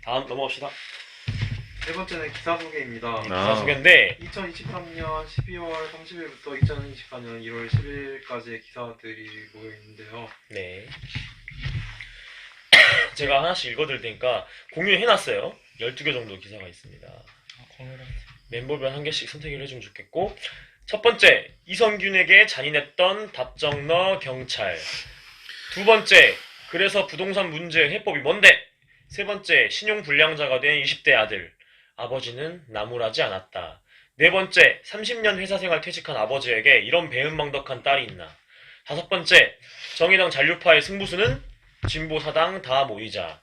다음 넘어갑시다. 세 번째는 기사 소개입니다. 기사 소개인데 2023년 12월 30일부터 2024년 1월 10일까지의 기사들이 모여 있는데요. 네. 제가 하나씩 읽어드릴 테니까 공유해놨어요. 12개 정도 기사가 있습니다. 멤버별 한 개씩 선택을 해주면 좋겠고, 첫 번째, 이성균에게 잔인했던 답정너 경찰. 두 번째, 그래서 부동산 문제 해법이 뭔데? 세 번째, 신용불량자가 된 20대 아들. 아버지는 나무라지 않았다. 네 번째, 30년 회사생활 퇴직한 아버지에게 이런 배은망덕한 딸이 있나. 다섯 번째, 정의당 잔류파의 승부수는 진보사당 다 모이자.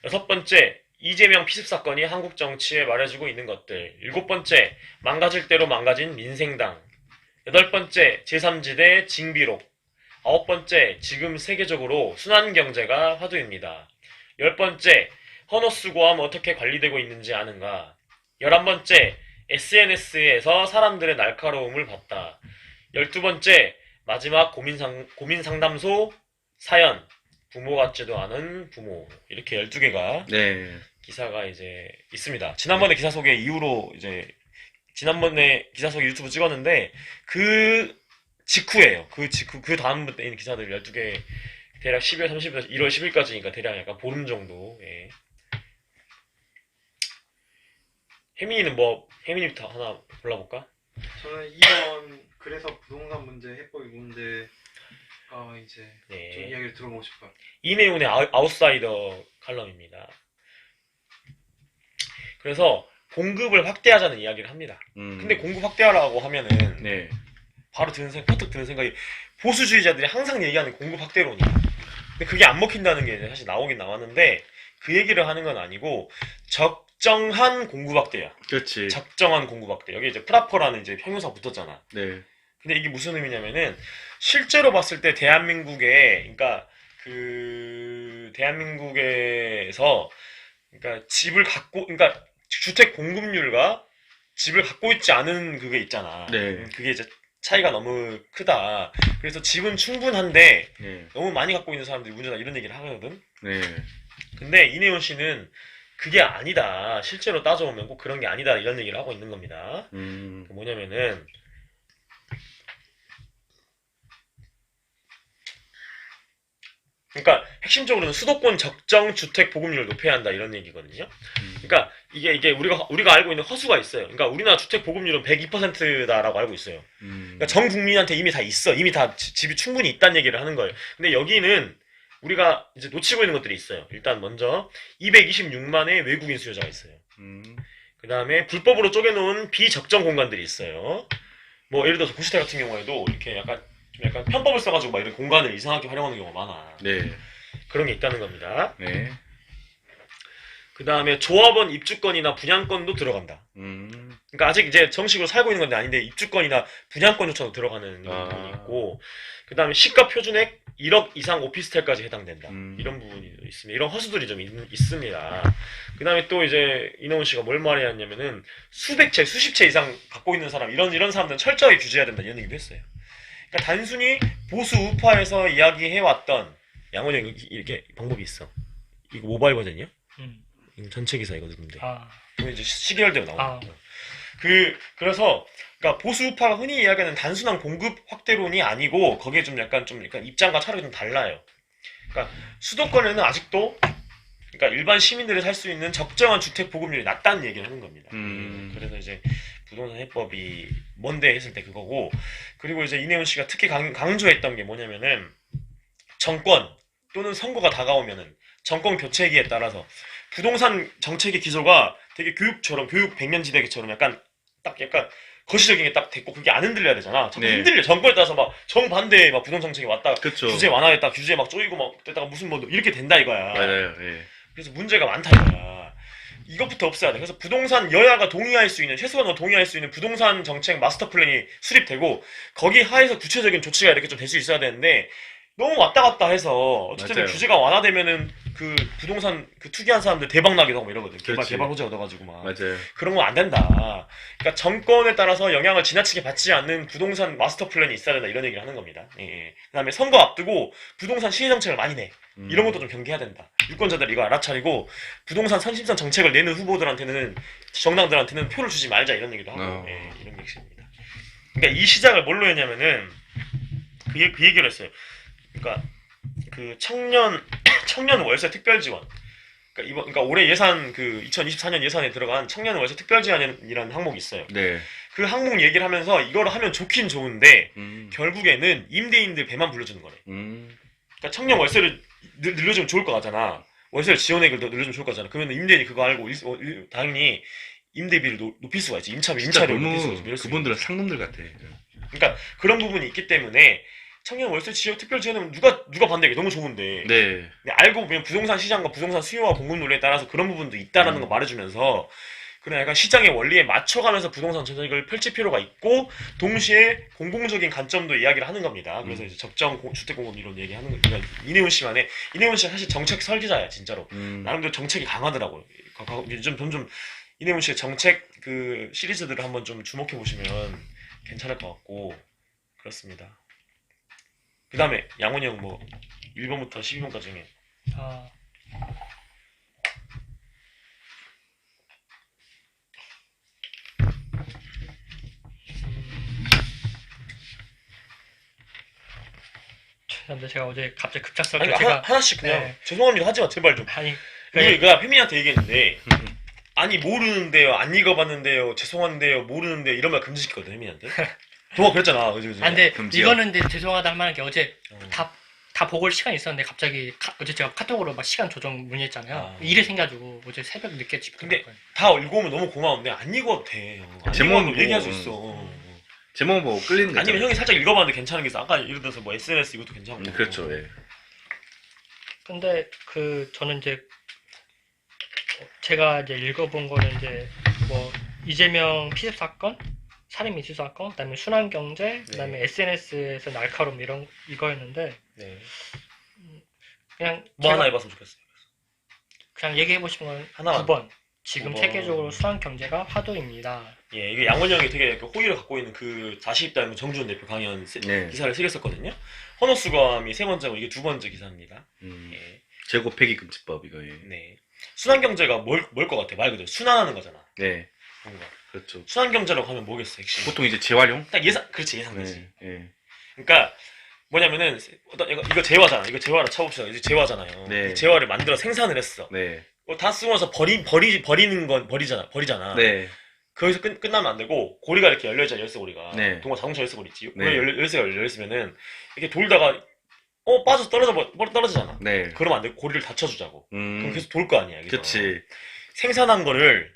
여섯 번째, 이재명 피습 사건이 한국 정치에 말해주고 있는 것들. 일곱 번째, 망가질 대로 망가진 민생당. 여덟 번째, 제3지대 징비록. 아홉 번째, 지금 세계적으로 순환경제가 화두입니다. 열 번째, 헌옷수고함 어떻게 관리되고 있는지 아는가. 11번째, SNS에서 사람들의 날카로움을 봤다. 12번째, 마지막 고민상담소 사연. 부모 같지도 않은 부모. 이렇게 12개가 네. 기사가 이제 있습니다. 지난번에 기사 소개 이후로 이제 지난번에 기사 소개 유튜브 찍었는데 그 직후예요. 그 다음부터 있는 기사들 12개 대략 12월 30일에서 1월 10일까지니까 대략 약간 보름 정도. 예. 혜민이는 혜민이부터 하나 골라볼까? 저는 이번 그래서 부동산 문제 해법이 뭔데가 이제 좀 네. 이야기를 들어보고 싶어요. 이내훈의 아웃사이더 칼럼입니다. 그래서 공급을 확대하자는 이야기를 합니다. 근데 공급 확대하라고 하면은 네. 바로 퍼뜩 드는 생각이 보수주의자들이 항상 얘기하는 공급 확대론이야. 근데 그게 안 먹힌다는 게 사실 나오긴 나왔는데 그 얘기를 하는 건 아니고 적정한 공급 확대야. 그렇지. 적정한 공급 확대. 여기 이제 프라퍼라는 이제 형용사 붙었잖아. 네. 근데 이게 무슨 의미냐면은 실제로 봤을 때 그러니까 대한민국에서 그러니까 그러니까 주택 공급률과 집을 갖고 있지 않은 그게 있잖아. 네. 그게 이제 차이가 너무 크다. 그래서 집은 충분한데 네. 너무 많이 갖고 있는 사람들이 문제다 이런 얘기를 하거든. 네. 근데 이내용 씨는 그게 아니다. 실제로 따져보면 꼭 그런 게 아니다 이런 얘기를 하고 있는 겁니다. 뭐냐면은 그러니까 핵심적으로는 수도권 적정 주택 보급률을 높여야 한다 이런 얘기거든요. 그러니까 이게 우리가 알고 있는 허수가 있어요. 그러니까 우리나라 주택 보급률은 102%다라고 알고 있어요. 그러니까 전 국민한테 이미 다 있어. 이미 다 집이 충분히 있다는 얘기를 하는 거예요. 근데 여기는 우리가 이제 놓치고 있는 것들이 있어요. 일단 먼저 226만의 외국인 수요자가 있어요. 그 다음에 불법으로 쪼개놓은 비적정 공간들이 있어요. 뭐 예를 들어서 구시대 같은 경우에도 이렇게 약간 편법을 써가지고 막 이런 공간을 이상하게 활용하는 경우가 많아. 네. 그런 게 있다는 겁니다. 네. 그 다음에 조합원 입주권이나 분양권도 들어간다. 그러니까 아직 이제 정식으로 살고 있는 건데 아닌데 입주권이나 분양권조차도 들어가는 부분이 있고, 그 다음에 시가 표준액 1억 이상 오피스텔까지 해당된다. 이런 부분이 있습니다. 이런 허수들이 좀 있습니다. 그 다음에 또 이제 이ነ훈 씨가 뭘 말해야 했냐면은 수십 채 이상 갖고 있는 사람 이런 사람들은 철저하게 규제해야 된다 이런 얘기도 했어요. 그러니까 단순히 보수 우파에서 이야기해왔던 양원형 이렇게 방법이 있어. 이거 모바일 버전이요? 이거 전체 기사이거든 근데. 그럼 이제 시계열대로 나오는 거예요. 그래서 그러니까 보수 우파가 흔히 이야기하는 단순한 공급 확대론이 아니고 거기에 좀 약간 입장과 차력이 좀 달라요. 그러니까 수도권에는 아직도 그러니까 일반 시민들이 살 수 있는 적정한 주택 보급률이 낮다는 얘기를 하는 겁니다. 그래서 이제 부동산 해법이 뭔데 했을 때 그거고, 그리고 이제 이내훈 씨가 특히 강조했던 게 뭐냐면은 정권 또는 선거가 다가오면은 정권 교체기에 따라서 부동산 정책의 기조가 되게 교육 100년지대처럼 약간 거시적인 게 딱 됐고 그게 안 흔들려야 되잖아. 자꾸 네. 흔들려. 정권에 따라서 막 정반대의 막 부동산 정책이 왔다. 그쵸. 규제 완화했다. 규제 막 쪼이고 막 됐다가 무슨 뭐 이렇게 된다 이거야. 맞아요. 예. 그래서 문제가 많다 이거야. 이것부터 없애야 돼. 그래서 부동산 여야가 동의할 수 있는 최소한 동의할 수 있는 부동산 정책 마스터 플랜이 수립되고 거기 하에서 구체적인 조치가 이렇게 좀 될 수 있어야 되는데 너무 왔다 갔다 해서 어쨌든 맞아요. 규제가 완화되면은 그 부동산 그 투기한 사람들 대박 나기도 하고 뭐 이러거든. 그렇지. 개발 호재 얻어가지고 막. 맞아요. 그런 건 안 된다. 그러니까 정권에 따라서 영향을 지나치게 받지 않는 부동산 마스터 플랜이 있어야 된다 이런 얘기를 하는 겁니다. 예, 예. 그다음에 선거 앞두고 부동산 시세 정책을 많이 내. 이런 것도 좀 경계해야 된다. 유권자들 이거 알아차리고 부동산 선심성 정책을 내는 후보들한테는 정당들한테는 표를 주지 말자 이런 얘기도 하고 예, 이런 얘기입니다. 그러니까 이 시작을 뭘로 했냐면은 그 얘기를 했어요. 그러니까 그 청년 월세 특별 지원. 그러니까 올해 예산 그 2024년 예산에 들어간 청년 월세 특별 지원이라는 항목이 있어요. 네. 그 항목 얘기를 하면서 이걸 하면 좋긴 좋은데 결국에는 임대인들 배만 불러주는 거래. 그러니까 청년 월세를 늘려주면 좋을 것 같잖아. 월세를 지원액을 더 늘려주면 좋을 것 같잖아. 그러면 임대인이 그거 알고 당연히 임대비를 높일 수가 있지. 진짜 임차료를 높일 수가 너무 있지. 그분들은 상놈들 같아. 그러니까 그런 부분이 있기 때문에 청년 월세 지원 특별 지원은 누가 반대해? 너무 좋은데. 네. 근데 알고 보면 부동산 시장과 부동산 수요와 공급 논리에 따라서 그런 부분도 있다라는 거 말해주면서 그런 약간 시장의 원리에 맞춰가면서 부동산 정책을 펼칠 필요가 있고 동시에 공공적인 관점도 이야기를 하는 겁니다. 그래서 이제 적정 주택 공급 이런 얘기하는 거. 그러니까 이내훈 씨가 사실 정책 설계자야 진짜로. 나름대로 정책이 강하더라고요. 요즘 점점 이내훈 씨의 정책 그 시리즈들을 한번 좀 주목해 보시면 괜찮을 것 같고 그렇습니다. 그 다음에 양훈이 형 뭐 1번부터 12번까지 중에 아, 죄송합니다. 제가 어제 갑자기 급작스럽게 아니 제가 하나씩 그냥 네. 죄송합니다 하지마 제발 좀. 아니 우리가 혜민이한테 얘기했는데 아니 모르는데요 안 읽어봤는데요 죄송한데요 모르는데 이런 말 금지시켰거든 혜민이한테. 도가 그랬잖아. 그지? 아, 근데 금지요. 이거는 근데 죄송하다 할 만한 게 어제 어. 다 보고 올 시간이 있었는데 갑자기 어제 제가 카톡으로 막 시간 조정 문의했잖아요. 아. 일이 생겨가지고 어제 새벽 늦게 집에 근데 갔거든요. 다 읽어오면 너무 고마운데 안 읽어도 돼. 안 제목은 읽어도 얘기할 수 뭐, 있어. 제목 보고 끌리는 거. 아니면 형이 살짝 읽어봤는데 괜찮은 게 있어. 아까 예를 들어서 뭐 SNS 이것도 괜찮고. 그렇죠. 예. 근데 저는 이제 제가 이제 읽어본 거는 이제 뭐 이재명 피습 사건, 살인 미수 사건, 그다음에 순환경제, 그다음에 네. SNS에서 날카로움 이거였는데 네. 그냥 뭐 제가 하나 해봤으면 좋겠어. 그냥 얘기해 보신 건 하나만. 9번. 지금 9번. 세계적으로 순환경제가 화두입니다. 예, 이게 양원 형이 되게 호의를 갖고 있는 그 40입당 정주원 대표 강연 네. 기사를 쓰겠었거든요. 헌호수감이 세 번째고 이게 두 번째 기사입니다. 예. 재고 폐기 금지법 이거. 예. 네. 순환경제가 뭘 것 같아? 말 그대로 순환하는 거잖아. 네. 뭔가. 그렇죠. 순환경제라고 하면 뭐겠어, 핵심? 보통 이제 재활용. 딱 그렇지, 예상되지. 네. 예. 그러니까 뭐냐면은 이거 재화잖아. 이거 재화로 쳐봅시다. 이제 재화잖아요. 네. 이 재화를 만들어 생산을 했어. 네. 다 쓰고 나서 버리는 건 버리잖아. 네. 거기서 끝나면 안 되고 고리가 이렇게 열려있잖아. 열쇠고리가. 네. 동화 자동차 열쇠고리 있지. 네. 열쇠가 열려있으면은 이렇게 돌다가 빠져서 떨어지잖아. 네. 그러면 안 돼. 고리를 닫혀주자고. 그럼 계속 돌 거 아니야. 여기서. 그치. 생산한 거를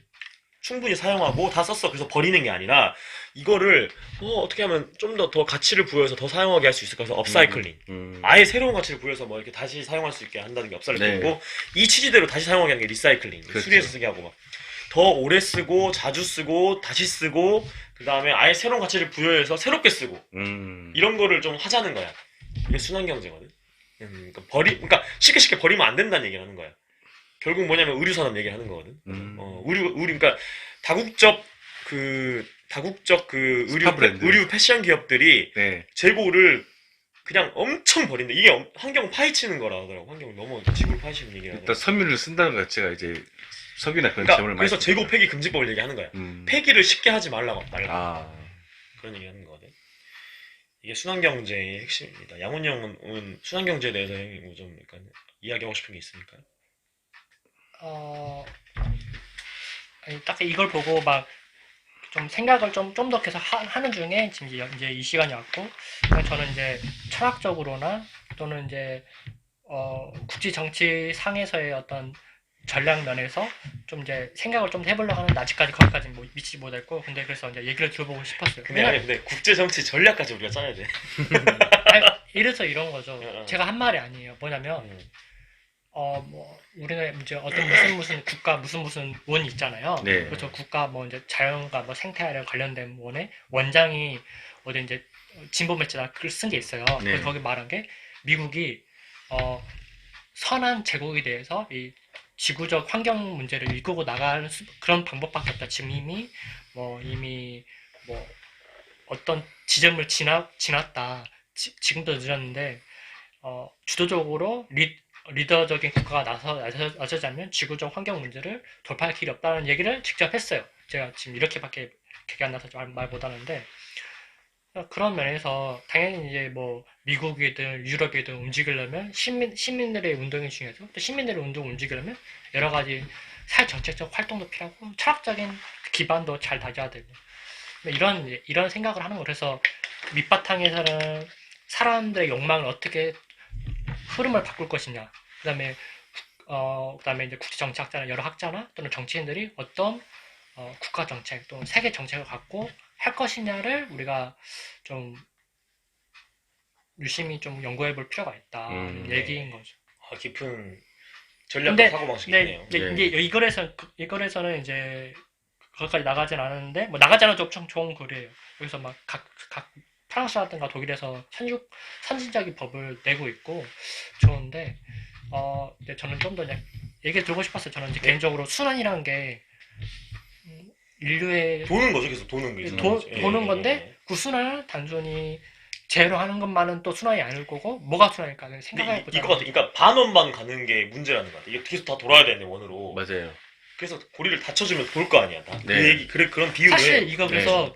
충분히 사용하고 다 썼어. 그래서 버리는 게 아니라 이거를 어떻게 하면 좀 더 가치를 부여해서 더 사용하게 할 수 있을까 해서 업사이클링. 아예 새로운 가치를 부여해서 뭐 이렇게 다시 사용할 수 있게 한다는 게 업사이클링이고 네. 이 취지대로 다시 사용하게 하는 게 리사이클링. 그렇죠. 수리해서 쓰게 하고 막. 더 오래 쓰고 자주 쓰고 다시 쓰고 그 다음에 아예 새로운 가치를 부여해서 새롭게 쓰고 이런 거를 좀 하자는 거야. 이게 순환경제거든. 그러니까 쉽게 버리면 안 된다는 얘기를 하는 거야. 결국 뭐냐면 의류산업 얘기를 하는 거거든. 그러니까 다국적 그 스파 브랜드. 의류 패션 기업들이 네. 재고를 그냥 엄청 버린다. 이게 환경 파헤치는 거라 하더라고. 환경 너무 지구를 파헤치는 얘기를 일단 섬유를 쓴다는 것 자체가 이제 석유나 그런 그러니까 재물을 그래서 많이 재고 폐기 금지법을 얘기하는 거야. 쓰니까. 폐기를 쉽게 하지 말라. 그런 얘기하는 거거든. 이게 순환경제의 핵심입니다. 양훈 형은 순환경제에 대해서 형이 좀 약간 이야기하고 싶은 게 있습니까? 아니, 딱 이걸 보고 막 좀 생각을 좀 더 계속 하는 중에 지금 이제 이 시간이 왔고, 그냥 저는 이제 철학적으로나 또는 이제 국지 정치 상에서의 어떤 전략 면에서 좀 이제 생각을 좀 해보려고 하는데 아직까지 거기까지 뭐 미치지 못했고, 근데 그래서 이제 얘기를 들어보고 싶었어요. 근데 국제 정치 전략까지 우리가 짜야 돼. 아니, 이래서 이런 거죠. 제가 한 말이 아니에요. 뭐냐면 뭐 우리는 이제 어떤 무슨 국가 무슨 원이 있잖아요. 네. 그렇죠. 국가 뭐 이제 자연과 뭐 생태에 관련된 원의 원장이 어디 이제 진보 매체다 글을 쓴 게 있어요. 네. 거기 말한 게 미국이 선한 제국에 대해서 이 지구적 환경 문제를 이끌고 나가는 그런 방법밖에 없다. 지금 이미 어떤 지점을 지났다. 지금도 늦었는데 주도적으로 리더적인 국가가 나서자면 지구적 환경 문제를 돌파할 길이 없다는 얘기를 직접 했어요. 제가 지금 이렇게밖에 기억이 안 나서 말 못하는데 그런 면에서 당연히 이제 뭐 미국이든 유럽이든 움직이려면 시민들의 운동이 중요하죠. 또 시민들의 운동을 움직이려면 여러 가지 사회 정책적 활동도 필요하고 철학적인 기반도 잘 다져야 되고 이런 생각을 하는 거. 그래서 밑바탕에서는 사람들의 욕망을 어떻게 흐름을 바꿀 것이냐. 그다음에 이제 국제 정치학자나 여러 학자나 또는 정치인들이 어떤 국가 정책 또는 세계 정책을 갖고 할 것이냐를 우리가 좀 유심히 좀 연구해 볼 필요가 있다. 얘기인 거죠. 깊은 전략과 사고방식이네요. 이제 이걸에서는 이제 거기까지 나가진 않았는데 뭐 나가지 않아도 좀 좋은 글이에요. 여기서 막 각 프랑스라든가 독일에서 선진적인 법을 내고 있고 좋은데 이제 저는 좀 더 얘기 들고 싶었어요. 저는 이제 개인적으로 순환이라는 게 인류의 도는 거죠, 계속 도는 게. 도는 건데 그 순환을 단순히 제로 하는 것만은 또 순환이 아닐 거고 뭐가 순환일까 생각해 보자. 이거 같아. 그러니까 반원만 가는 게 문제라는 것 같아. 이게 계속 다 돌아야 되는데 원으로. 맞아요. 그래서 고리를 받쳐주면 돌 거 아니야. 다. 네. 그 얘기 그런 비유를. 사실 이거 그래서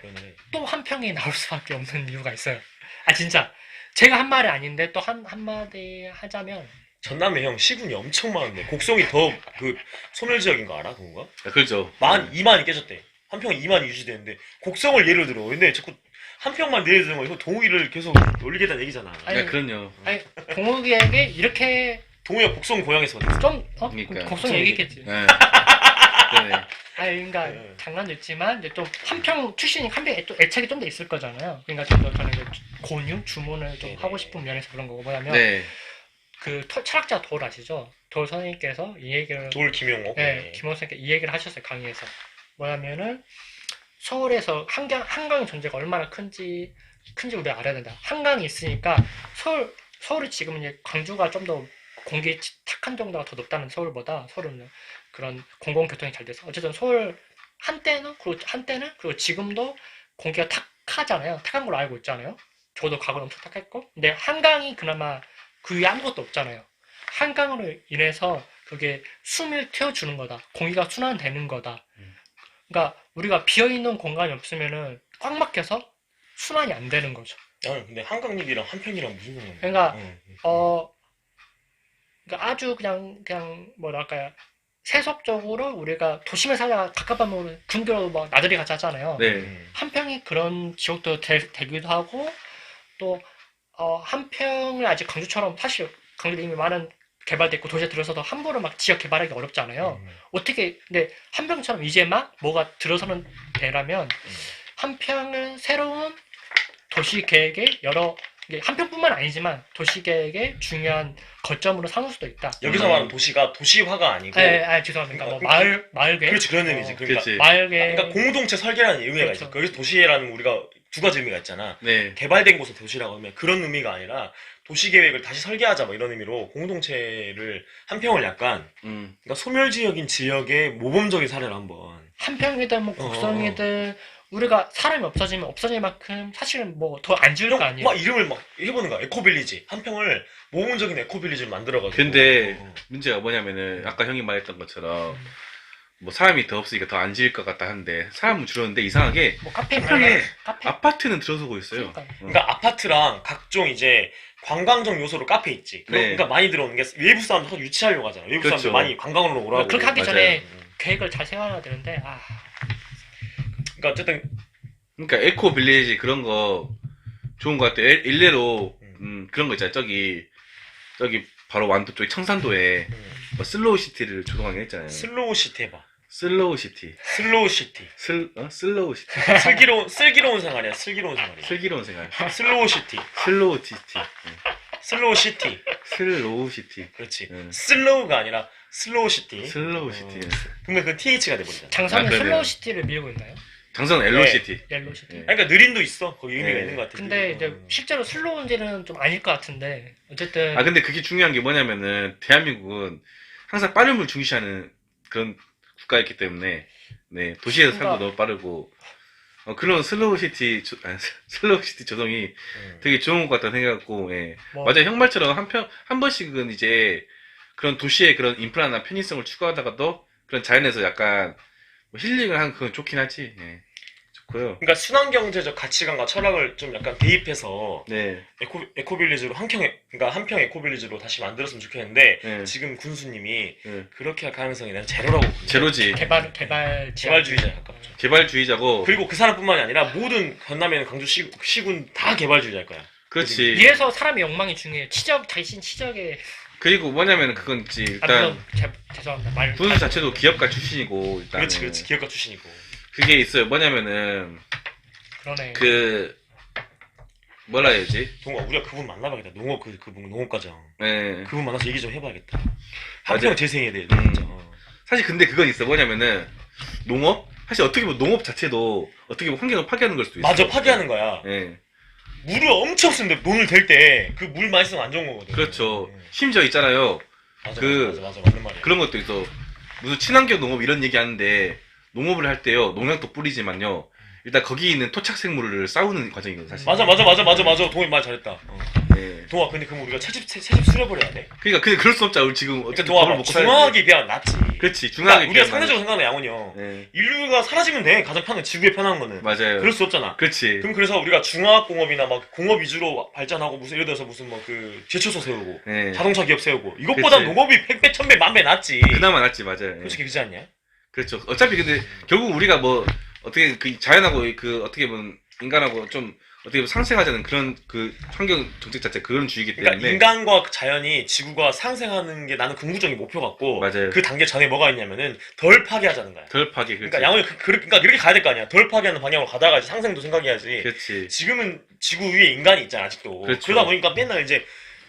또 한 평이 나올 수밖에 없는 이유가 있어요. 아 진짜 제가 한 말이 아닌데 또 한마디 하자면 전남의 형 시군이 엄청 많은데 곡성이 더 그 소멸 지역인 거 알아? 그건가? 그렇죠. 2만이 깨졌대. 한 평에 2만이 유지되는데 곡성을 예를 들어. 근데 자꾸 한 평만 내려드는 거 이거 동욱이를 계속 올리겠다는 얘기잖아. 아니, 그럼요. 아니 동욱이에게 이렇게 동욱이가 곡성 고향에서 좀 그러니까. 곡성 얘기했겠지. 네. 네. 네. 장난도 있지만 이제 또 한평 출신이 한평에 또 애착이 좀 더 있을 거잖아요. 그러니까 좀 더 저는 이제 주문을 좀 네네. 하고 싶은 면에서 그런 거고 뭐냐면 네. 그 철학자 돌 아시죠? 돌 선생님께서 이 얘기를 돌 김용옥. 네, 김원 선생님께 이 얘기를 하셨어요. 강의에서 뭐냐면은 서울에서 한강의 존재가 얼마나 큰지 우리가 알아야 된다. 한강이 있으니까 서울이 지금 이제 광주가 좀 더 공기 탁한 정도가 더 높다는 서울보다 서울은 그런 공공교통이 잘 돼서 어쨌든 서울 한때는 그리고 지금도 공기가 탁하잖아요. 탁한 걸로 알고 있잖아요. 저도 과거에 엄청 탁했고 근데 한강이 그나마 그 위에 아무것도 없잖아요. 한강으로 인해서 그게 숨을 틔워주는 거다. 공기가 순환되는 거다. 그러니까 우리가 비어있는 공간이 없으면은 꽉 막혀서 순환이 안 되는 거죠. 근데 한강잎이랑 한평이랑 무슨 상관이야? 그러니까 그러니까 아주 그냥 뭐랄까요 세속적으로 우리가 도심에 살다가 가깝다면 근교로 막 나들이 같이 하잖아요. 네. 한평이 그런 지역도 되기도 하고 또 한평을 아직 강주처럼 사실 강주도 이미 많은 개발돼 있고 도시에 들어서도 함부로 막 지역 개발하기 어렵잖아요. 어떻게 근데 한평처럼 이제 막 뭐가 들어서는 데라면 한평은 새로운 도시 계획의 이게 한평뿐만 아니지만 도시 계획의 중요한 거점으로 삼을 수도 있다. 여기서 말하는 도시가 도시화가 아니고. 죄송합니다. 뭐 그러니까 마을 계획. 그렇지 그런 의미지. 그러니까 그렇지. 마을 계획. 그러니까 공동체 설계라는 의미가 그렇죠. 있어. 거기서 도시라는 우리가 두 가지 의미가 있잖아. 네. 개발된 곳을 도시라고 하면 그런 의미가 아니라 도시 계획을 다시 설계하자 뭐 이런 의미로 공동체를 한평을 약간 그러니까 소멸지역인 지역의 모범적인 사례를 한번. 한평이든 뭐 곡성이든 우리가 사람이 없어지면 없어질 만큼 사실은 뭐 더 안 지을 거 아니에요. 막 이름을 막 해보는 거야. 에코빌리지. 한평을 모범적인 에코빌리지를 만들어가지고. 근데 문제가 뭐냐면은 아까 형이 말했던 것처럼 뭐 사람이 더 없으니까 더 안 지을 것 같다 하는데 사람은 줄었는데 이상하게 뭐 카페 한평에 카페 아파트는 들어서고 있어요. 그러니까 아파트랑 각종 이제 관광적 요소로 카페 있지. 네. 그러니까 많이 들어오는 게 외부 사람들 유치하려고 하잖아. 외부 그렇죠. 사람들 많이 관광으로 오라고. 그렇게 하기 맞아요. 전에 계획을 잘 세워야 되는데 그러니까 어쨌든 그러니까 에코 빌리지 그런 거 좋은 것 같아요. 일례로 그런 거 있잖아요. 저기 바로 완도 쪽에 청산도에 뭐 슬로우 시티를 조성하긴 했잖아요. 슬로우 시티 해봐. 슬로우 시티. 슬로우 시티. 슬로우 시티. 슬기로운 생활이야. 슬기로운 생활이야. 슬기로운 생활. 슬로우 시티. 슬로우 시티. 슬로우 시티. 슬로우 시티. 그렇지. 응. 슬로우가 아니라 슬로우 시티. 슬로우 시티. 근데 그 TH가 돼버리잖아. 장사는 그러네요. 슬로우 시티를 밀고 있나요? 장성은 엘로시티. 옐로시티. 예. 아니, 그러니까 느림도 있어. 거기 의미가 네. 있는 것 같아. 근데 이제 실제로 슬로우인지는 좀 아닐 것 같은데 어쨌든 아 근데 그게 중요한 게 뭐냐면은 대한민국은 항상 빠름을 중시하는 그런 국가였기 때문에 네 도시에서 그러니까- 살도 너무 빠르고 그런 슬로우시티 슬로우시티 조성이 되게 좋은 것 같다는 생각했고 예. 뭐 맞아요 형 말처럼 한 번씩은 이제 그런 도시의 그런 인프라나 편의성을 추구하다가도 그런 자연에서 약간 뭐 힐링을 하는 그건 좋긴 하지 예. 좋고요. 그러니까 순환경제적 가치관과 철학을 좀 약간 대입해서 네. 에코빌리지로 그러니까 한평 에코빌리지로 다시 만들었으면 좋겠는데 네. 지금 군수님이 네. 그렇게 할 가능성이 난 제로라고 봅니다. 제로지. 개발주의자에 가깝죠. 개발주의자고. 그리고 그 사람뿐만이 아니라 모든 전남에는 강주 시군 다 개발주의자일 거야. 그렇지. 이래서 사람의 욕망이 중요해요. 자신 치적에 그리고 뭐냐면 그건 있지 일단 물론 죄송합니다. 말 군수 자체도 기업가 출신이고 일단 그렇지 기업가 출신이고. 그게 있어요. 뭐냐면은 그러네. 그 뭐라 해야지? 동아 우리가 그분 만나봐야겠다. 그분 농업과장. 네. 그분 만나서 얘기 좀 해봐야겠다. 맞아요. 한평 재생해야 돼. 진짜. 사실 근데 그건 있어. 뭐냐면은 농업? 사실 어떻게 보면 농업 자체도 어떻게 보면 환경을 파괴하는 걸 수도 있어. 맞아 파괴하는 거야. 네. 물을 엄청 쓰는데 논을 댈 때 그 물 많이 쓰면 안 좋은 거거든. 그렇죠. 심지어 있잖아요. 맞아, 그- 맞아 맞는 말이야. 그런 것도 있어. 무슨 친환경 농업 이런 얘기 하는데 농업을 할 때요. 농약도 뿌리지만요. 일단 거기 있는 토착 생물을 싸우는 과정이거든 사실. 맞아. 동이 말 잘했다. 네. 동아 근데 그럼 우리가 채집 수려버려야 돼. 그러니까 근데 그럴 수 없잖아. 우리 지금 그러니까 어쨌든 동아 밥을 먹고 살아야 돼. 중화하기 비하면 낫지. 그렇지. 그러니까 중화하게 우리가 비하면 상대적으로 생각하는 양원이 형. 네. 인류가 사라지면 돼. 가장 편한 지구에 편한 거는. 맞아요. 그럴 수 없잖아. 그렇지. 그럼 그래서 우리가 중화학공업이나 막 공업 위주로 발전하고 무슨 예를 들어서 무슨 뭐 그 제초소 세우고 네. 자동차 기업 세우고 이것보다 그치. 농업이 100배 1000배 만배 낫지. 그나마 낫지 맞아요. 예. 솔직히 그렇지 않냐? 그렇죠. 어차피 근데 결국 우리가 뭐 어떻게 그 자연하고 그 어떻게 보면 인간하고 좀 어떻게 보면 상생하자는 그런 그 환경 정책 자체 그런 주의이기 때문에 그러니까 인간과 자연이 지구가 상생하는 게 나는 궁극적인 목표 같고 맞아요. 그 단계 전에 뭐가 있냐면은 덜 파괴하자는 거야. 덜 파괴 그렇지. 그러니까 양원이 그러니까 이렇게 가야 될 거 아니야. 덜 파괴하는 방향으로 가다가 이제 상생도 생각해야지. 그렇지. 지금은 지구 위에 인간이 있잖아 아직도. 그렇죠. 그러다 보니까 맨날 이제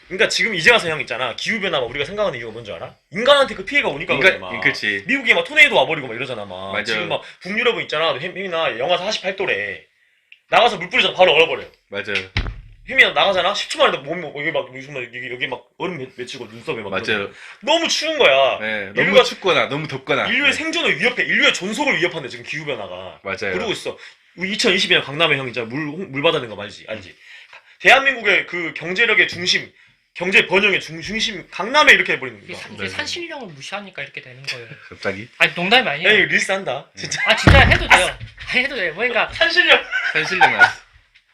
그러니까 지금 이제 와서 형 있잖아. 기후변화 막 우리가 생각하는 이유가 뭔지 알아? 인간한테 그 피해가 오니까 그래 막. 그렇지. 미국에 막 토네이도 와버리고 막 이러잖아 막. 맞아요. 지금 막 북유럽은 있잖아. 혜민아 영하 48도래. 나가서 물 뿌리잖아 바로 얼어버려. 맞아요. 혜민아 나가잖아. 10초 만에 몸 여기 막 무슨 막 여기 막 얼음 맺히고 눈썹에 막. 맞아요. 너무 추운 거야. 네, 인류가- 너무 춥거나 너무 덥거나. 인류의 네. 생존을 위협해. 인류의 존속을 위협한대 지금 기후변화가. 맞아요. 그러고 있어. 2022년 강남에 형 진짜 물 받아낸 거 알지? 대한민국의 그 경제력의 중심, 경제 번영의 중심 강남에 이렇게 해버리는 이게, 거야. 이게 산신령을 무시하니까 이렇게 되는 거예요. 갑자기 아니 농담이 아니에요. 에이 릴스 한다. 진짜. 아 진짜 해도 돼요. 해도 돼요. 그러니까 산신령. 산신령 나왔어.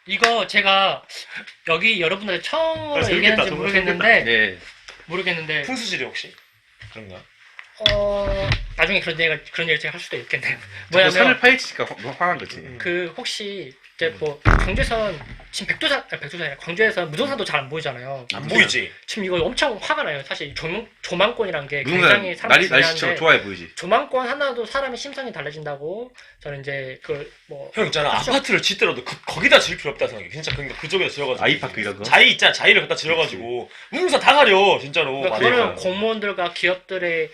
이거 제가 여기 여러분들 처음으로 재밌겠다, 얘기하는지 정말 모르겠는데 네. 모르겠는데 풍수지리 혹시? 그런가? 나중에 그런 얘기를 제가 할 수도 있겠네요. 자꾸 산을 뭐냐면 파헤치니까 화난 거지. 그 혹시 이제 뭐 광주에선 지금 백두산이 아니라 광주에서 무등산도 잘 안 보이잖아요. 안 보이지. 지금 이거 엄청 화가 나요. 사실 조망권이라는 게 무슨 굉장히 사람들이 날씨처럼 중요한데 좋아해 보이지. 조망권 하나도 사람의 심성이 달라진다고 저는 이제 그뭐 형 있잖아. 아파트를 짓더라도 거기다 지을 필요 없다 생각해. 진짜 그러니까 그쪽에 지어가지고. 아이파크 이런 거. 자이 있잖아. 자이를 갖다 지어가지고 무등산 다 가려 진짜로. 그러니까 맞아. 그거는 공무원들과 기업들의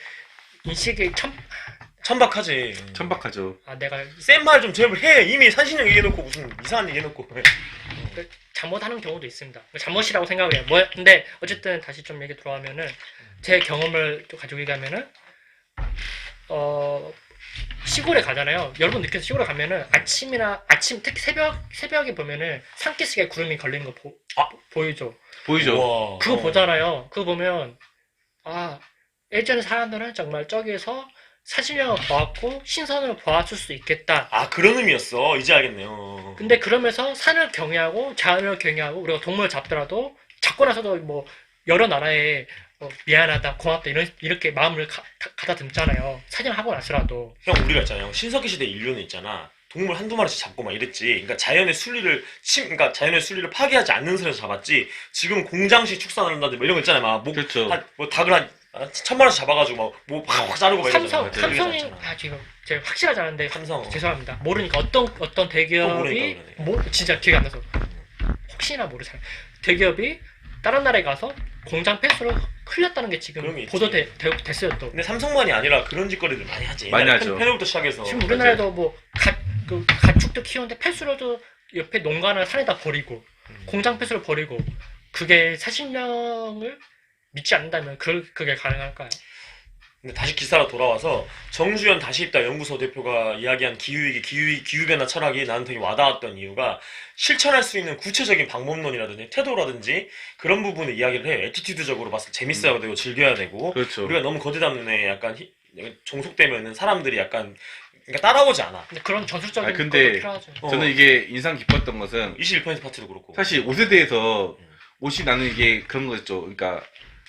인식이 천박하지. 천박하죠. 내가 센 말 좀 제발 해. 이미 산신령 얘기해놓고 무슨 이상한 얘기해놓고. 잘못하는 경우도 있습니다. 잘못이라고 생각을 해요. 근데 어쨌든 다시 좀 얘기 들어가면은 제 경험을 또 가지고 얘기하면은 시골에 가잖아요. 여러분 느껴서 시골에 가면은 아침 특히 새벽에 보면은 산기슭에 구름이 걸리는 거 보이죠. 보이죠. 우와. 그거 보잖아요. 그거 보면 예전 사람들은 정말 저기에서 사진력을 보았고 신선을 보았을 수 있겠다. 그런 의미였어. 이제 알겠네요. 근데 그러면서 산을 경외하고 자연을 경외하고 우리가 동물을 잡더라도 잡고 나서도 뭐 여러 나라에 미안하다, 고맙다 이렇게 마음을 가다듬잖아요. 사진을 하고 나서라도. 형 우리가 있잖아요. 형, 신석기 시대 인류는 있잖아. 동물 한두 마리씩 잡고 막 이랬지. 그러니까 자연의 순리를 파괴하지 않는 선에서 잡았지. 지금 공장식 축산을 한다든지 뭐 이런 거 있잖아요. 막 그렇죠. 뭐 닭을 한 1000마리씩 잡아가지고 막뭐팍 자르고 막 이러잖아. 삼성이 지금 제가 확실하지 않은데 삼성. 죄송합니다. 모르니까 어떤 대기업이 모르니까 진짜 기억이 안 나서 혹시나 모르잖아요. 대기업이 다른 나라에 가서 공장 폐수로 흘렸다는 게 지금 그런 게 있지. 보도됐어요 또. 근데 삼성만이 아니라 그런 짓거리들 많이 하지. 많이 옛날에 하죠. 펜으로부터 시작해서. 지금 우리나라에도 뭐 가축도 키우는데 폐수로도 옆에 농가나 산에다 버리고 공장 폐수를 버리고 그게 사실명을 믿지 않는다면 그게 가능할까요? 근데 다시 기사로 돌아와서 정주현 다시 입다 연구소 대표가 이야기한 기후위기, 기후변화 철학이 나는 되게 와닿았던 이유가 실천할 수 있는 구체적인 방법론이라든지 태도라든지 그런 부분을 이야기를 해요. 애티튜드적으로 봤을 때 재밌어야 되고 즐겨야 되고 그렇죠. 우리가 너무 거대담론에 약간 종속되면은 사람들이 약간 그러니까 따라오지 않아. 근데 그런 전술적인 아, 근데 것도 필요하죠. 저는 이게 인상 깊었던 것은 21% 파티도 그렇고. 사실 옷에 대해서 옷이 나는 이게 그런 거였죠. 그러니까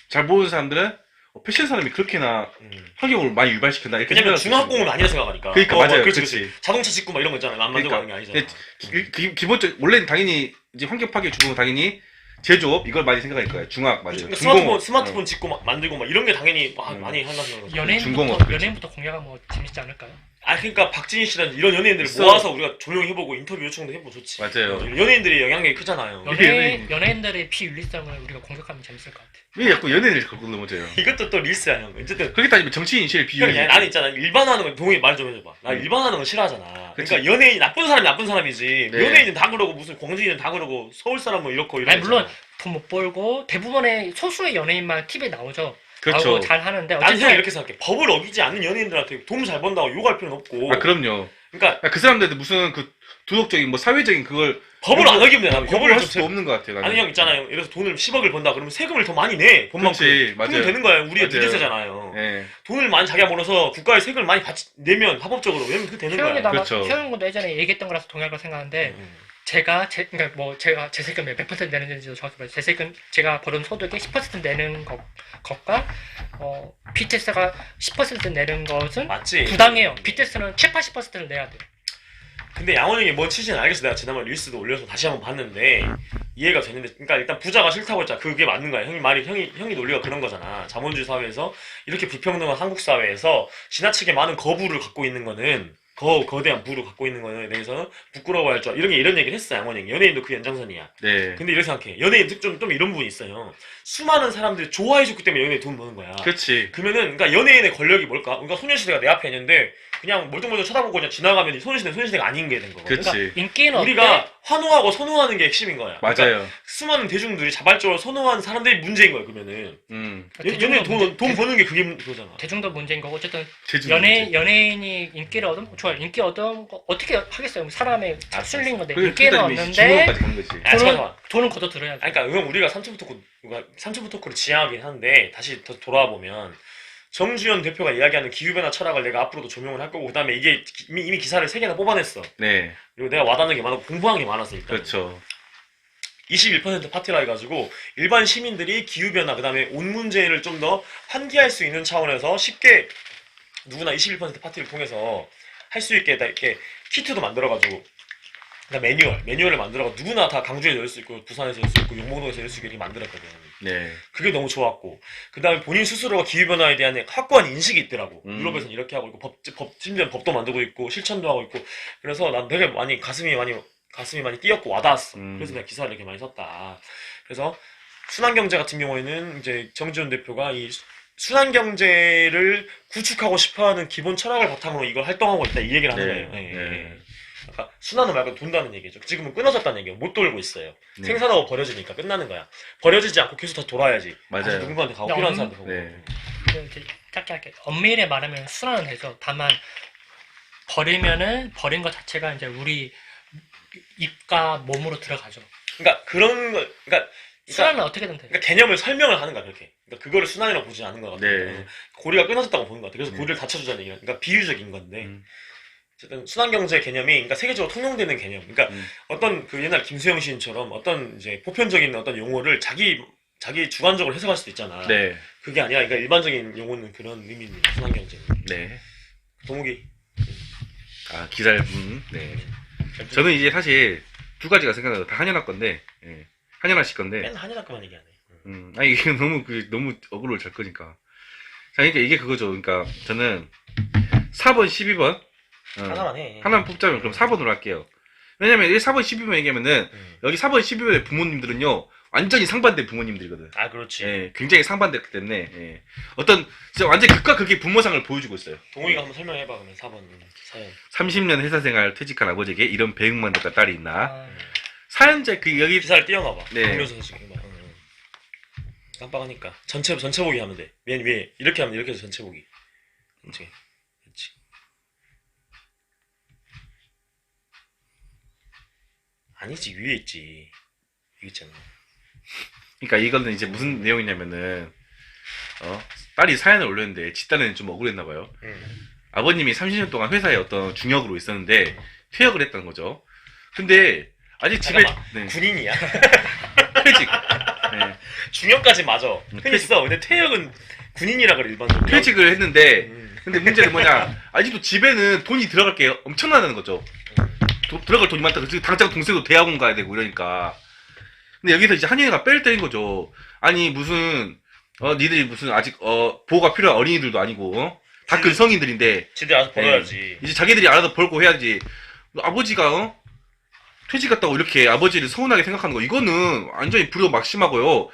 잘 모르는 사람들은 패션 산업이 그렇게나 환경을 많이 유발시켰나 이렇게 왜냐면 생각할 수 있어요. 중화공을 많이 생각하니까. 그러니까 맞아요. 그렇지, 그치. 그렇지. 자동차 짓고 막 이런 거 있잖아. 안 만들고 하는 게 아니잖아. 기본적 원래는 당연히 이제 환경 파괴 주고 당연히 제조업 이걸 많이 생각할 거예요. 중학 맞아요. 그러니까 스마트폰 짓고 막 만들고 막 이런 게 당연히 많이 한다고 생각해요. 중공업, 연예인부터 공략하면 뭐 재밌지 않을까요? 아 그러니까 박진희 씨랑 이런 연예인들을 있어. 모아서 우리가 조용히 해보고 인터뷰 요청도 해보고 좋지. 맞아요. 연예인들이 영향력이 크잖아요. 연예인들의 피윤리성을 우리가 공격하면 재밌을 것 같아. 왜 자꾸 연예인을 걸고 넘어져요? 이것도 또 릴스야 형. 어쨌든 그렇게 따지면 정치인 제일 비율이 형이 나는 있잖아. 일반화하는 건 동의 말 좀 해줘봐. 나 일반화하는 건 싫어하잖아. 그치. 그러니까 연예인 나쁜 사람이 나쁜 사람이지. 네. 연예인은 다 그러고 무슨 광주인은 다 그러고 서울 사람 뭐 이렇고 이런. 아니 물론 돈 못 벌고 대부분의 소수의 연예인만 TV에 나오죠. 그렇죠. 나오고 잘 하는데 나는 어쨌든 형 이렇게 생각해. 법을 어기지 않는 연예인들한테 돈 잘 번다고 욕할 필요는 없고. 아 그럼요. 그러니까 그 사람들한테 무슨 그 도덕적인 뭐 사회적인 그걸 법을 안 어기면 돼. 난 법을 법을 할 좀 수도 없는 것 같아요. 나는. 아니 형 있잖아요. 예를 들어서 돈을 10억을 번다 그러면 세금을 더 많이 내. 돈만큼. 그렇지, 그러면 맞아요. 되는 거야. 우리가 맞아요. 누진세잖아요. 예. 돈을 많이 자기가 벌어서 국가에 세금을 많이 내면 합법적으로 왜냐면 그게 되는 거야. 그렇죠. 효영군도 예전에 얘기했던 거라서 동의할 거 생각하는데 그러니까 제가 제 세금 몇 % 내는지도 정확히 말해요. 제 세금 제가 벌은 소득의 10% 내는 것과 BTS가 10% 내는 것은 맞지. 부당해요. BTS는 7, 80%를 내야 돼. 근데 양원형이 뭔 취지는 알겠어. 내가 지난번에 릴스도 올려서 다시 한번 봤는데 이해가 되는데, 그러니까 일단 부자가 싫다고 했잖아. 그게 맞는 거야. 형이 논리가 그런 거잖아. 자본주의 사회에서 이렇게 불평등한 한국 사회에서 지나치게 많은 거부를 갖고 있는 거는 거대한 부를 갖고 있는 거에 대해서는 부끄러워할 줄 이런 얘기를 했어. 양원형이. 연예인도 그 연장선이야. 네. 근데 이렇게 생각해. 연예인 특좀 좀 이런 부분이 있어요. 수많은 사람들이 좋아해줬기 때문에 연예인 돈 버는 거야. 그렇지. 그러면은 그러니까 연예인의 권력이 뭘까? 그러니까 소녀시대가 내 앞에 있는데 그냥 멀뚱멀뚱 쳐다보고 그냥 지나가면 소녀시대가 아닌 게 된 거거든. 그렇지. 그러니까 인기는 우리가 환호하고 선호하는 게 핵심인 거야. 맞아요. 그러니까 수많은 대중들이 자발적으로 선호하는 사람들이 문제인 거야. 그러면은 연예인 돈 버는 게 그거잖아. 대중도 문제인 거고 어쨌든 제주 연예인이 인기를 얻으면 좋아요. 인기 얻은 거 어떻게 하겠어요? 사람의 순리인 건데 인기는 그러니까 얻는데 중국까지 간 거지. 돈은 걷어 들어야 돼. 그러니까 우리가 삼천부 토크를 지향하긴 하는데 다시 더 돌아와 보면 정주현 대표가 이야기하는 기후변화 철학을 내가 앞으로도 조명을 할 거고 그 다음에 이게 이미 기사를 3개나 뽑아냈어. 네. 그리고 내가 와닿는 게 많고 공부한 게 많았어 일단. 그렇죠. 21% 파티라 해가지고 일반 시민들이 기후변화 그 다음에 온 문제를 좀 더 환기할 수 있는 차원에서 쉽게 누구나 21% 파티를 통해서 할 수 있게 이렇게 키트도 만들어가지고 매뉴얼을 만들어가 누구나 다 강주에서 열 수 있고 부산에서 열 수 있고 용봉동에서 열 수 있게 이렇게 만들었거든. 네. 그게 너무 좋았고 그 다음에 본인 스스로가 기후변화에 대한 확고한 인식이 있더라고. 유럽에서는 이렇게 하고 있고 심지어 법도 만들고 있고 실천도 하고 있고 그래서 난 되게 가슴이 많이 뛰었고 와닿았어. 그래서 내가 기사를 이렇게 많이 썼다. 그래서 순환경제 같은 경우에는 이제 정지훈 대표가 이 순환경제를 구축하고 싶어하는 기본 철학을 바탕으로 이걸 활동하고 있다 이 얘기를 하는 거예요. 네. 그러니까 순환은 말고 돈다는 얘기죠. 지금은 끊어졌다는 얘기예요. 못 돌고 있어요. 네. 생산하고 버려지니까 끝나는 거야. 버려지지 않고 계속 다 돌아야지. 맞아요. 다시 누군가한테 가고 필요한 사람들 보고. 네. 이제 짧게 할게. 엄밀히 말하면 순환은 되죠. 다만 버리면은 버린 것 자체가 이제 우리 입과 몸으로 들어가죠. 그러니까 그런 거, 그러니까 순환은 어떻게든 돼. 그러니까 개념을 설명을 하는 거야 그렇게. 그러니까 그거를 순환이라고 보지 않은 것 같아. 네. 고리가 끊어졌다고 보는 것 같아. 그래서 고리를 닫혀주자는 얘기야. 그러니까 비유적인 건데. 어쨌든 순환경제 개념이 그러니까 세계적으로 통용되는 개념. 그러니까 어떤 그 옛날 김수영 시인처럼 어떤 이제 보편적인 어떤 용어를 자기 주관적으로 해석할 수도 있잖아. 네. 그게 아니라 그러니까 일반적인 용어는 그런 의미입니다. 순환경제. 네. 도무기. 기사를 네. 저는 이제 사실 두 가지가 생각나요. 다 한연학 건데, 예. 한연학 씨 건데. 맨 한일학교만 얘기하네. 아니 이게 너무 어그로를 잘 거니까. 자, 그러니까 이게 그거죠. 그러니까 저는 4번, 12번 하나만 해. 하나만 뽑자면 그럼 4번으로 할게요. 왜냐면 4번, 12번 얘기하면은 여기 4번, 12번의 부모님들은요 완전히 상반된 부모님들이거든. 아, 그렇지. 예, 굉장히 상반됐기 때문에 예. 어떤 진짜 완전 극과 극의 부모상을 보여주고 있어요. 동욱이가 한번 설명해봐, 그러면 4번 사연. 30년 회사 생활 퇴직한 아버지에게 이런 배응만 덕가 딸이 있나? 아, 사연자 그 여기 기사를 띄워놔봐. 네. 동료선 지금 막. 깜빡하니까 전체 보기 하면 돼. 맨 위에 이렇게 하면 이렇게 해서 전체 보기. 그렇지. 그렇지. 아니지, 위에 있지. 여기 있잖아. 그러니까 이거는 이제 무슨 내용이냐면은 딸이 사연을 올렸는데 지 딴에는 좀 억울했나 봐요. 아버님이 30년 동안 회사에 어떤 중역으로 있었는데 퇴역을 했다는 거죠. 근데 아직 집에 잠깐만. 네, 군인이야? 퇴직. 네. 중역까지 맞아. 흔히 퇴직. 있어. 근데 퇴역은 군인이라 그래, 일반적으로. 퇴직을 했는데 음. 근데 문제는 뭐냐? 아직도 집에는 돈이 들어갈 게 엄청나다는 거죠. 들어갈 돈이 많다. 그래서 당장 동생도 대학원 가야 되고 이러니까. 근데 여기서 이제 한영이가 뺄 때린 거죠. 아니 무슨 니들이 무슨 아직 보호가 필요한 어린이들도 아니고 다 큰 성인들인데 지들 알아서 벌어야지. 이제 자기들이 알아서 벌고 해야지. 아버지가 퇴직했다고 이렇게 아버지를 서운하게 생각하는 거 이거는 완전히 불효 막심하고요.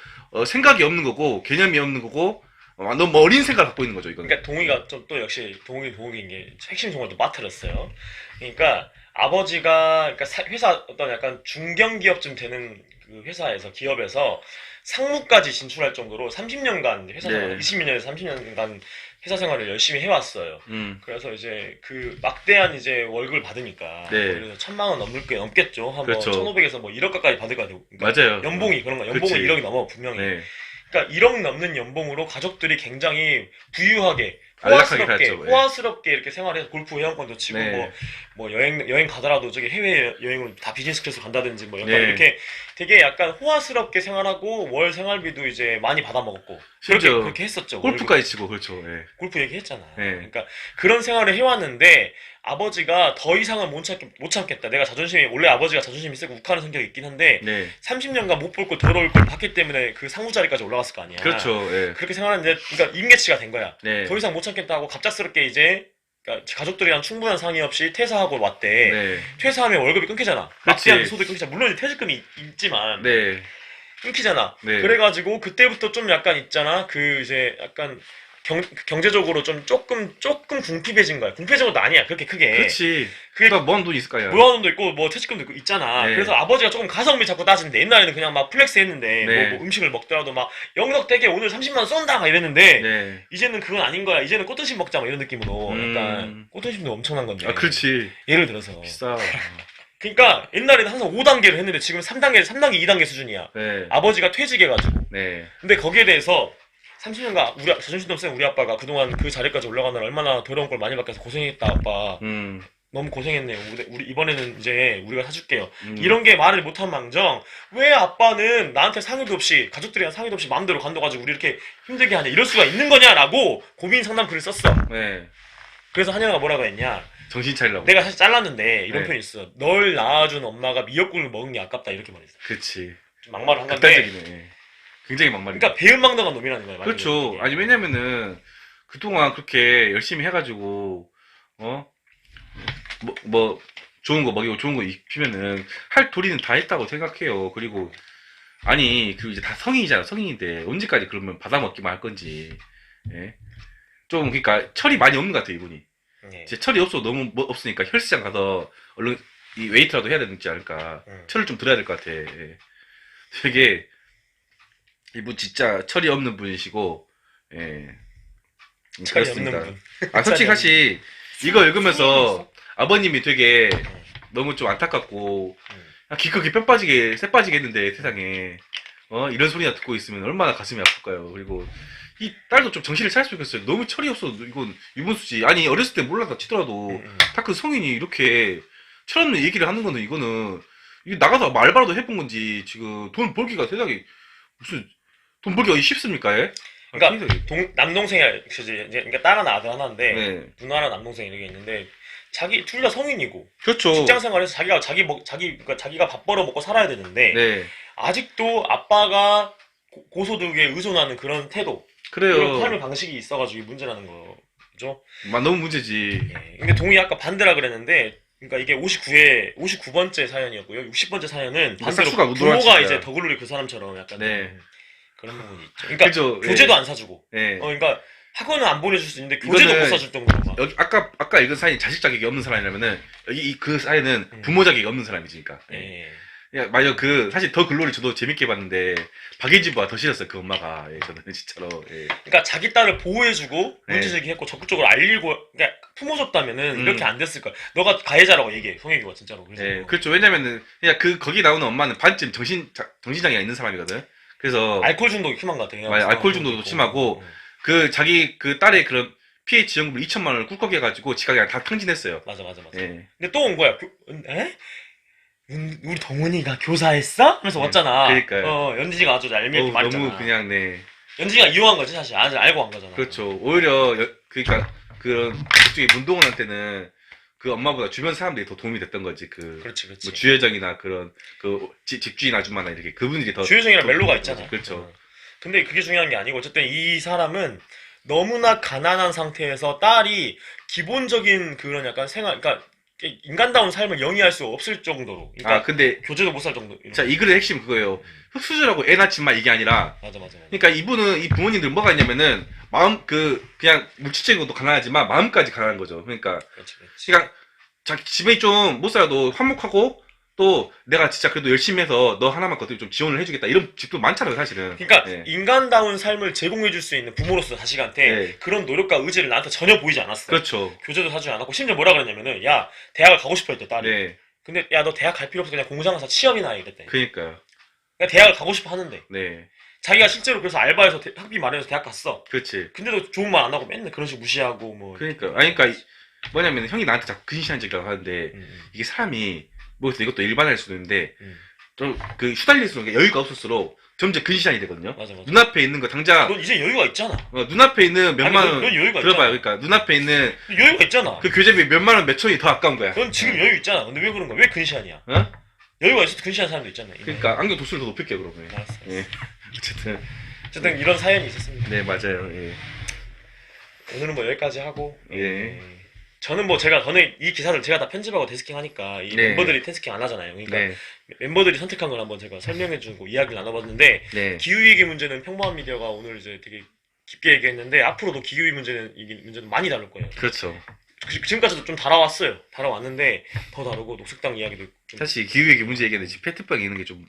생각이 없는 거고 개념이 없는 거고 너무 어린 생각을 갖고 있는 거죠 이거는. 그러니까 동욱이가 좀 또 역시 동욱인 게 핵심 정보를 또 빠뜨렸어요. 그러니까 아버지가 그러니까 회사 어떤 약간 중견기업쯤 되는 그 회사에서 기업에서 상무까지 진출할 정도로 30년간 회사 생활, 네. 20년에서 30년간 회사 생활을 열심히 해왔어요. 그래서 이제 그 막대한 이제 월급을 받으니까 네. 그래서 1,000만 원 넘겠죠. 한 그렇죠. 1,500에서 뭐 1억 가까이 받을 것 같아요. 그러니까 맞아요. 연봉이 그런 거 연봉은 그치. 1억이 넘어 분명히. 네. 그러니까 1억 넘는 연봉으로 가족들이 굉장히 부유하게 안락하게 호화스럽게 살았죠, 예. 호화스럽게 이렇게 생활해서 골프 회원권도 치고 네. 뭐 여행 가더라도 저기 해외 여행으로 다 비즈니스 클래스 간다든지 뭐 약간 네. 이렇게 되게 약간 호화스럽게 생활하고 월 생활비도 이제 많이 받아 먹었고 심지어 그렇게 했었죠. 골프까지 치고 그렇죠. 예. 골프 얘기했잖아. 네. 그러니까 그런 생활을 해왔는데 아버지가 더 이상은 못 참겠다. 내가 원래 아버지가 자존심이 세고 욱하는 성격이 있긴 한데 네. 30년간 못 볼 걸 더러울 걸 봤기 때문에 그 상무 자리까지 올라갔을 거 아니야. 그렇죠. 예. 그렇게 생활하는데 그러니까 임계치가 된 거야. 네. 더 이상 못 참겠다 하고 갑작스럽게 이제 그러니까 가족들이랑 충분한 상의 없이 퇴사하고 왔대. 네. 퇴사하면 월급이 끊기잖아. 그렇지. 막대한 소득이 끊기잖아. 물론 이제 퇴직금이 있지만 네. 끊기잖아. 네. 그래가지고 그때부터 좀 약간 있잖아. 그 이제 약간 경제적으로 좀 조금 궁핍해진 거야. 궁핍해진 것도 아니야. 그렇게 크게. 그렇지. 그게 그러니까 뭔 돈이 있을까요? 모아돈도 있고 뭐 퇴직금도 있고 있잖아. 네. 그래서 아버지가 조금 가성비 잡고 따지는데 옛날에는 그냥 막 플렉스 했는데 네. 뭐 음식을 먹더라도 막 영덕대게 오늘 30만 원 쏜다 막 이랬는데 네. 이제는 그건 아닌 거야. 이제는 꽃등심 먹자 막 이런 느낌으로 음. 약간 꽃등심도 엄청난 건데. 아, 그렇지. 예를 들어서. 비싸. 그러니까 옛날에는 항상 5단계를 했는데 지금 3단계, 2단계 수준이야. 네. 아버지가 퇴직해가지고. 네. 근데 거기에 대해서 30년간 자존심도 센 우리 아빠가 그동안 그 자리까지 올라가느라 얼마나 더러운 걸 많이 받아서 고생했다 아빠. 너무 고생했네요. 우리 이번에는 이제 우리가 사줄게요. 이런 게 말을 못한 망정 왜 아빠는 나한테 상의도 없이 가족들이랑 상의도 없이 마음대로 간둬가지고 우리 이렇게 힘들게 하냐 이럴 수가 있는 거냐라고 고민 상담 글을 썼어. 네. 그래서 한영아가 뭐라고 했냐. 정신 차리라고. 내가 사실 잘랐는데 이런 네. 표현이 있어. 널 낳아준 엄마가 미역국을 먹은 게 아깝다 이렇게 말했어. 그치. 좀 막말을 한 건데. 극단적이네. 굉장히 막말이네. 그러니까 배은망덕한 놈이라는 거야. 그렇죠. 이게. 아니 왜냐면은 그동안 그렇게 열심히 해가지고 뭐 좋은 거 먹이고 좋은 거 입히면은 할 도리는 다 했다고 생각해요. 그리고 아니 그 이제 다 성인이잖아. 성인인데 언제까지 그러면 받아 먹기만 할 건지. 예? 좀 그러니까 철이 많이 없는 것 같아 이분이. 네. 이제 철이 너무 없으니까 헬스장 가서 얼른 이 웨이트라도 해야 되지 않을까. 철을 좀 들어야 될 것 같아. 예. 되게 이분 진짜 철이 없는 분이시고, 예. 철이 그렇습니다. 없는 분. 아, 솔직히 사실 이거 읽으면서 있어? 아버님이 되게 너무 좀 안타깝고, 기껏 뼈 빠지게, 새 빠지게 했는데 세상에, 이런 소리나 듣고 있으면 얼마나 가슴이 아플까요? 그리고 이 딸도 좀 정신을 차릴 수 있겠어요. 너무 철이 없어. 이건 유분수지. 아니, 어렸을 때 몰라서 치더라도 다 그 성인이 이렇게 철없는 얘기를 하는 거는 이거는 이게 나가서 말바라도 해본 건지 지금 돈 벌기가 세상에 무슨 돈 벌기가 쉽습니까? 예? 그러니까 남동생이 이제 그러니까 딸 하나 아들 하나인데 네. 누나랑 남동생 이렇게 있는데 자기 둘 다 성인이고 그렇죠. 직장 생활에서 그러니까 자기가 밥 벌어 먹고 살아야 되는데 네. 아직도 아빠가 고소득에 의존하는 그런 태도 그런 그래요. 삶의 방식이 있어가지고 문제라는 거죠. 너무 문제지. 예. 근데 동이 아까 반대라 그랬는데 그러니까 이게 59번째 사연이었고요. 60번째 사연은 반대로 싹수가 부모가 놀아치니까. 이제 더글로리 그 사람처럼 약간 네. 그런 부분이 있죠. 그러니까 그죠. 교재도 안 사주고, 예. 그러니까 학원은 안 보내줄 수 있는데 교재도 이거는 못 사줄 정도로 막. 여기 아까 읽은 사연이 자식 자격이 없는 사람이라면은 여기 그 사연은 부모 자격이 없는 사람이지, 그러니까. 예. 야, 맞아. 사실 더 글로리 저도 재밌게 봤는데, 박예진보다 더 싫었어요, 그 엄마가. 예, 저는 진짜로. 예. 그러니까 자기 딸을 보호해주고 네. 문제제기 했고 적극적으로 알리고, 그러니까 품어줬다면은 이렇게 안 됐을 거야. 너가 가해자라고 얘기해, 성혜교가 진짜로. 그래서 예, 그렇죠. 왜냐면은, 그냥 거기 나오는 엄마는 반쯤 정신장애가 있는 사람이거든. 그래서, 알코올 중독이 심한 것 같아요. 맞아, 알코올 중독도 심하고, 자기 딸의 그런 피해 지원금 2천만 원을 꿀꺽 해가지고 지가 그냥 다 탕진했어요. 맞아. 예. 근데 또 온 거야. 에? 우리 동훈이가 교사했어? 하면서 왔잖아. 그러니까요. 연진이가 아주 얄밉게 말했잖아. 너무 그냥, 네. 연진이가 이용한 거지 사실. 아주 알고 한 거잖아. 그렇죠. 오히려, 그러니까, 그런, 그쪽에 문동원한테는 그 엄마보다 주변 사람들이 더 도움이 됐던 거지. 그렇지. 뭐 주혜정이나 그런, 집주인 아줌마나 이렇게 그분들이 더. 주효정이랑 더 멜로가 도움이 있잖아. 됐지. 그렇죠. 근데 그게 중요한 게 아니고 어쨌든 이 사람은 너무나 가난한 상태에서 딸이 기본적인 그런 약간 생활, 그러니까 인간다운 삶을 영위할 수 없을 정도로. 그러니까 근데, 교제도 못 살 정도. 자, 이 글의 핵심 그거예요. 흙수저라고 애 낳지만 이게 아니라, 맞아. 그러니까 이 부모님들 뭐가 있냐면은, 그냥 물질적인 것도 가난하지만 마음까지 가난한 거죠. 그러니까, 그렇지. 그러니까, 자기 집에 좀 못 살아도 화목하고, 또 내가 진짜 그래도 열심히 해서 너 하나만 거듭 좀 지원을 해주겠다. 이런 집도 많잖아요, 사실은. 그러니까 예. 인간다운 삶을 제공해줄 수 있는 부모로서 자식한테 네. 그런 노력과 의지를 나한테 전혀 보이지 않았어. 그렇죠. 교제도 사주지 않았고 심지어 뭐라 그랬냐면은 야 대학을 가고 싶어 했대 딸이. 네. 근데 야 너 대학 갈 필요 없어 그냥 공장 가서 취업이나 해 이랬대. 그러니까요. 그러니까 대학을 가고 싶어 하는데 네. 자기가 실제로 그래서 알바해서 학비 마련해서 대학 갔어. 그렇지. 근데도 좋은 말 안 하고 맨날 그런 식으로 무시하고 뭐. 그러니까. 뭐냐면 형이 나한테 자꾸 근시한 적이라고 하는데, 이게 사람이, 이것도 일반화일 수도 있는데, 좀 후달릴수록 여유가 없을수록 점점 근시안이 되거든요. 맞아. 눈앞에 있는 거 당장, 넌 이제 여유가 있잖아. 눈앞에 있는 몇만 아니, 원, 넌 여유가 들어봐요. 있잖아. 그러니까 눈앞에 있는 너 여유가 있잖아. 그 교재비 몇만 원, 몇 천이 더 아까운 거야. 넌 지금 여유 있잖아. 근데 왜 그런 거야? 왜 근시안이야? 어? 여유가 있어도 근시한 사람도 있잖아. 그러니까 안경 도수를 더 높일게요, 그러면. 알았어. 예. 어쨌든. 어쨌든 이런 사연이 있었습니다. 네, 맞아요. 예. 오늘은 뭐 여기까지 하고. 예. 저는 저는 이 기사를 제가 다 편집하고 데스킹 하니까 이 네. 멤버들이 데스킹 안 하잖아요. 그러니까 네. 멤버들이 선택한 걸 한번 제가 설명해주고 이야기를 나눠봤는데 네. 기후위기 문제는 평범한 미디어가 오늘 이제 되게 깊게 얘기했는데 앞으로도 기후위기 문제는 많이 다룰 거예요. 그렇죠. 지금까지도 좀 달아왔어요. 달아왔는데 더 다루고 녹색당 이야기도 좀. 사실 기후위기 문제 얘기하는데 지금 페트병이 있는 게 좀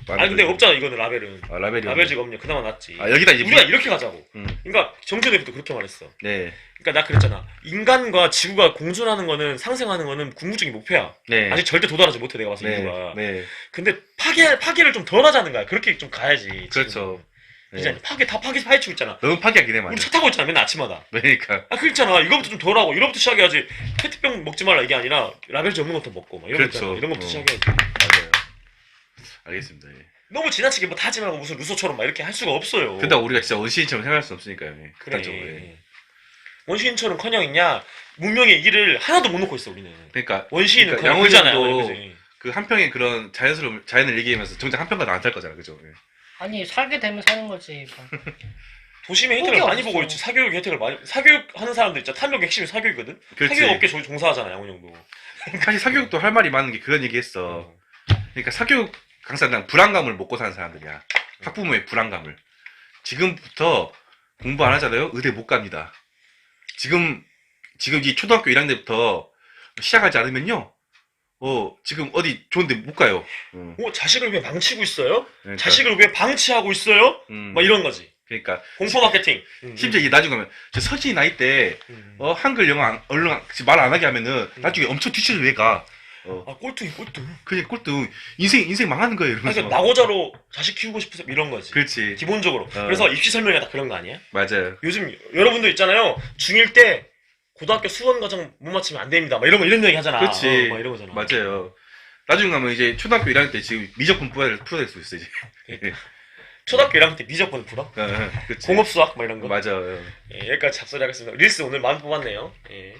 아니 근데 없잖아 이거는 라벨은. 라벨이 라벨지가 없냐. 그나마 낫지. 여기다 이제 우리가 이렇게 가자고. 음. 그러니까 정전에부터 그렇게 말했어. 네. 그러니까 나 그랬잖아. 인간과 지구가 공존하는 거는 상생하는 거는 궁극적인 목표야. 네. 아직 절대 도달하지 못해 내가 봤을 때 네. 인류가. 네. 근데 파괴를 좀 덜 하자는 거야. 그렇게 좀 가야지. 그렇죠. 이제 네. 파헤치고 있잖아. 너무 파괴하긴 해, 우리 맞아. 차 타고 있잖아. 맨날 아침마다. 그러니까. 그렇잖아. 이거부터 좀 덜 하고 이거부터 시작해야지. 페트병 먹지 말라 이게 아니라 라벨지 없는 것도 먹고 막 이런 거 그렇죠. 있잖아. 이런 것부터 시작해야지. 맞아요. 알겠습니다. 예. 너무 지나치게 뭐 다 하지 말고 무슨 루소처럼 막 이렇게 할 수가 없어요. 근데 우리가 진짜 원시인처럼 생각할 수 없으니까요. 예. 그래. 극단적으로. 예. 원시인처럼 있냐 문명의 길을 하나도 못 놓고 있어 우리는. 그러니까 원시인은 그러니까 그냥 그잖아요. 양호장도 그지? 그 한평의 그런 자연을 얘기하면서 정작 한평가 안 살 거잖아, 그죠? 예. 아니 살게 되면 사는 거지. 뭐. 도심의 혜택을 그게 많이 없어. 보고 있지. 사교육 혜택을 많이. 사교육하는 사람들 있잖아. 탐욕의 핵심이 사교육이거든. 그렇지. 사교육 업계 종사하잖아 양훈형도. 사실 사교육도 할 말이 많은 게 그런 얘기 했어. 그러니까 사교육 강사는 불안감을 먹고 사는 사람들이야. 학부모의 불안감을. 지금부터 공부 안 하잖아요? 의대 못 갑니다. 지금 이 초등학교 1학년부터 시작하지 않으면요. 지금 어디 좋은데 못 가요. 자식을 왜 망치고 있어요? 그러니까, 자식을 왜 방치하고 있어요? 막 이런 거지. 그러니까 공포 마케팅. 심지어 이게 나중에 가면 저 서진이 나이 때 한글 영어 얼른 말 안 하게 하면은 나중에 엄청 뒤쳐서 왜 가? 꼴등이. 그냥 꼴등 인생 망하는 거예요. 이러면서. 그러니까 나고자로 자식 키우고 싶어서 이런 거지. 그렇지. 기본적으로. 그래서 입시 설명회 다 그런 거 아니야? 맞아요. 요즘 여러분들 있잖아요. 중1 때 고등학교 수원 과정 못 맞추면 안 됩니다. 막 이런 얘기 하잖아. 그렇지. 막 이런 거잖아. 맞아요. 나중에 가면 이제 초등학교 1학년 때 지금 미적분 풀어낼 수 있어 이제. 초등학교 1학년 때 미적분 풀어? 그치. 공업수학 막 이런 거? 맞아요. 예, 여기까지 잡소리 하겠습니다. 릴스 오늘 많이 뽑았네요. 예.